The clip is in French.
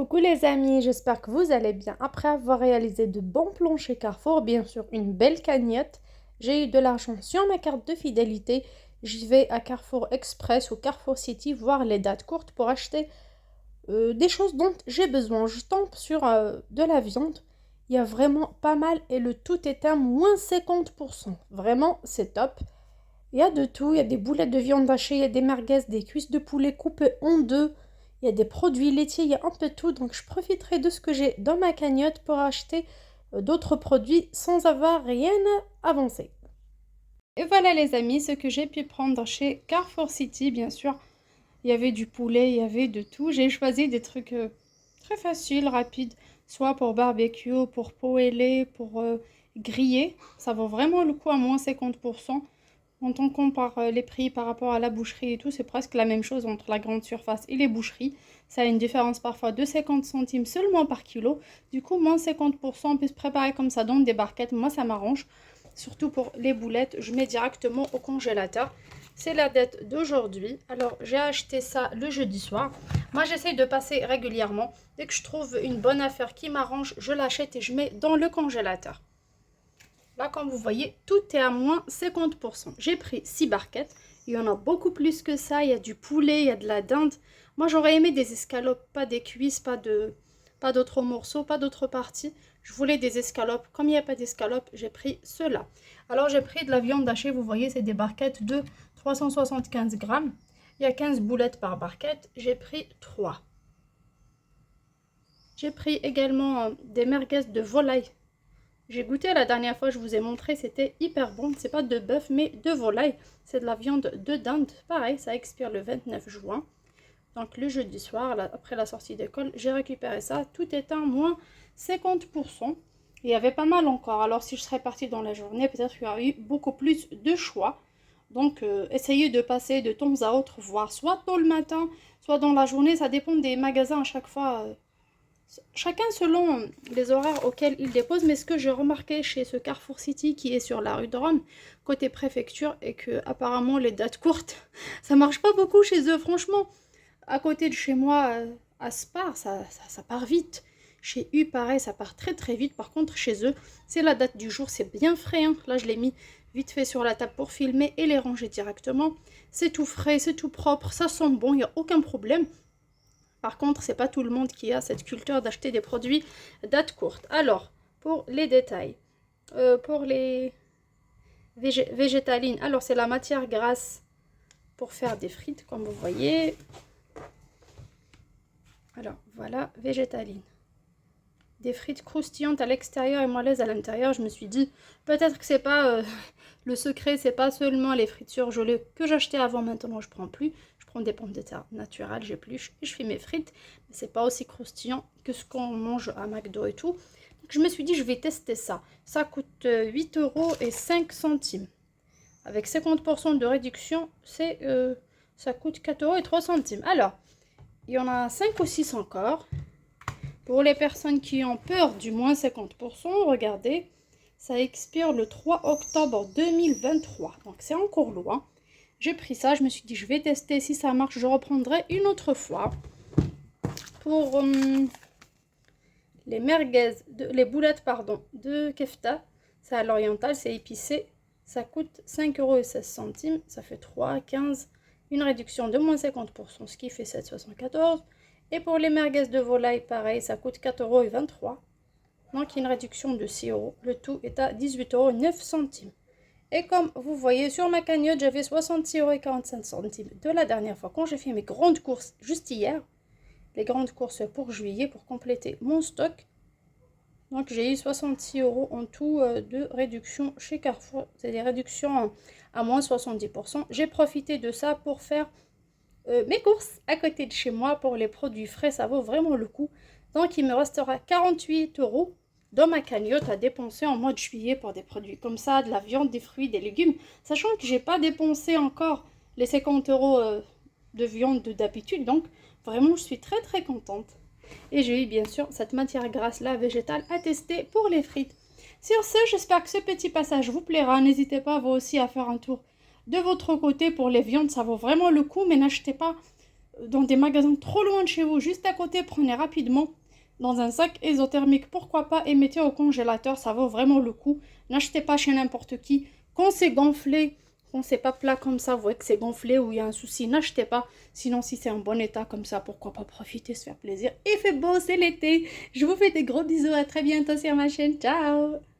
Coucou les amis, j'espère que vous allez bien. Après avoir réalisé de bons plans chez Carrefour, bien sûr une belle cagnotte, j'ai eu de l'argent sur ma carte de fidélité. J'y vais à Carrefour Express ou Carrefour City voir les dates courtes pour acheter des choses dont j'ai besoin. Je tombe sur de la viande. Il y a vraiment pas mal et le tout est à moins 50%. Vraiment, c'est top. Il y a de tout, il y a des boulettes de viande hachée, il y a des merguez, des cuisses de poulet coupées en deux, il y a des produits laitiers, il y a un peu de tout. Donc je profiterai de ce que j'ai dans ma cagnotte pour acheter d'autres produits sans avoir rien à avancer. Et voilà les amis, ce que j'ai pu prendre chez Carrefour City, bien sûr. Il y avait du poulet, il y avait de tout. J'ai choisi des trucs très faciles, rapides, soit pour barbecue, pour poêler, pour griller. Ça vaut vraiment le coup à moins 50%. Quand on compare les prix par rapport à la boucherie et tout, c'est presque la même chose entre la grande surface et les boucheries. Ça a une différence parfois de 50 centimes seulement par kilo. Du coup, moins 50%, on peut se préparer comme ça dans des barquettes. Moi, ça m'arrange. Surtout pour les boulettes, je mets directement au congélateur. C'est la date d'aujourd'hui. Alors, j'ai acheté ça le jeudi soir. Moi, j'essaye de passer régulièrement. Dès que je trouve une bonne affaire qui m'arrange, je l'achète et je mets dans le congélateur. Là, comme vous voyez, tout est à moins 50%. J'ai pris 6 barquettes. Il y en a beaucoup plus que ça. Il y a du poulet, il y a de la dinde. Moi, j'aurais aimé des escalopes, pas des cuisses, pas d'autres morceaux, pas d'autres parties. Je voulais des escalopes. Comme il n'y a pas d'escalopes, j'ai pris cela. Alors, j'ai pris de la viande hachée. Vous voyez, c'est des barquettes de 375 grammes. Il y a 15 boulettes par barquette. J'ai pris 3. J'ai pris également des merguez de volaille. J'ai goûté la dernière fois, je vous ai montré, c'était hyper bon. C'est pas de bœuf, mais de volaille. C'est de la viande de dinde. Pareil, ça expire le 29 juin. Donc le jeudi soir, là, après la sortie d'école, j'ai récupéré ça. Tout est à moins 50%. Il y avait pas mal encore. Alors si je serais partie dans la journée, peut-être qu'il y aurait eu beaucoup plus de choix. Donc essayez de passer de temps à autre, voir soit tôt le matin, soit dans la journée. Ça dépend des magasins à chaque fois. Chacun selon les horaires auxquels il dépose, mais ce que j'ai remarqué chez ce Carrefour City qui est sur la rue de Rome, côté préfecture, et que apparemment les dates courtes, ça marche pas beaucoup chez eux. Franchement, à côté de chez moi, à Spar, ça part vite. Chez U, pareil, ça part très très vite. Par contre, chez eux, c'est la date du jour, c'est bien frais. Hein. Là, je l'ai mis vite fait sur la table pour filmer et les ranger directement. C'est tout frais, c'est tout propre, ça sent bon, il n'y a aucun problème. Par contre, c'est pas tout le monde qui a cette culture d'acheter des produits date courte. Alors, pour les détails, pour les végétalines, alors c'est la matière grasse pour faire des frites, comme vous voyez. Alors, voilà, végétaline. Des frites croustillantes à l'extérieur et moelleuses à l'intérieur. Je me suis dit, peut-être que c'est pas le secret, c'est pas seulement les frites surgelées que j'achetais avant, maintenant je prends plus. Je prends des pommes de terre naturelles, j'épluche et je fais mes frites. Mais c'est pas aussi croustillant que ce qu'on mange à McDo et tout. Donc je me suis dit, je vais tester ça. Ça coûte 8 € et 5 centimes. Avec 50% de réduction, ça coûte 4 € et 3 centimes. Alors, il y en a 5 ou 6 encore. Pour les personnes qui ont peur du moins 50%, regardez, ça expire le 3 octobre 2023. Donc c'est encore loin. J'ai pris ça, je me suis dit je vais tester, si ça marche, je reprendrai une autre fois. Pour les merguez, les boulettes pardon, de kefta, c'est à l'oriental, c'est épicé. Ça coûte 5 € et 16 centimes, ça fait 3, 15, une réduction de moins 50%, ce qui fait 7,74 €. Et pour les merguez de volaille, pareil, ça coûte 4 € et 23. Donc une réduction de 6 €. Le tout est à 18 € et 9 centimes. Et comme vous voyez sur ma cagnotte, j'avais 66 € et 45 centimes de la dernière fois quand j'ai fait mes grandes courses juste hier. Les grandes courses pour juillet pour compléter mon stock. Donc j'ai eu 66 € en tout de réduction chez Carrefour. C'est des réductions à moins 70%. J'ai profité de ça pour faire mes courses à côté de chez moi pour les produits frais, ça vaut vraiment le coup. Donc il me restera 48 € dans ma cagnotte à dépenser en mois de juillet pour des produits comme ça, de la viande, des fruits, des légumes, sachant que j'ai pas dépensé encore les 50 € de viande d'habitude, donc vraiment je suis très très contente. Et j'ai eu bien sûr cette matière grasse là végétale à tester pour les frites. Sur ce, j'espère que ce petit passage vous plaira. N'hésitez pas vous aussi à faire un tour de votre côté pour les viandes, ça vaut vraiment le coup, mais n'achetez pas dans des magasins trop loin de chez vous, juste à côté, prenez rapidement dans un sac isothermique, pourquoi pas, et mettez au congélateur, ça vaut vraiment le coup. N'achetez pas chez n'importe qui. Quand c'est gonflé, quand c'est pas plat comme ça, vous voyez que c'est gonflé ou il y a un souci, n'achetez pas. Sinon, si c'est en bon état comme ça, pourquoi pas profiter, se faire plaisir. Il fait beau, c'est l'été. Je vous fais des gros bisous, à très bientôt sur ma chaîne. Ciao!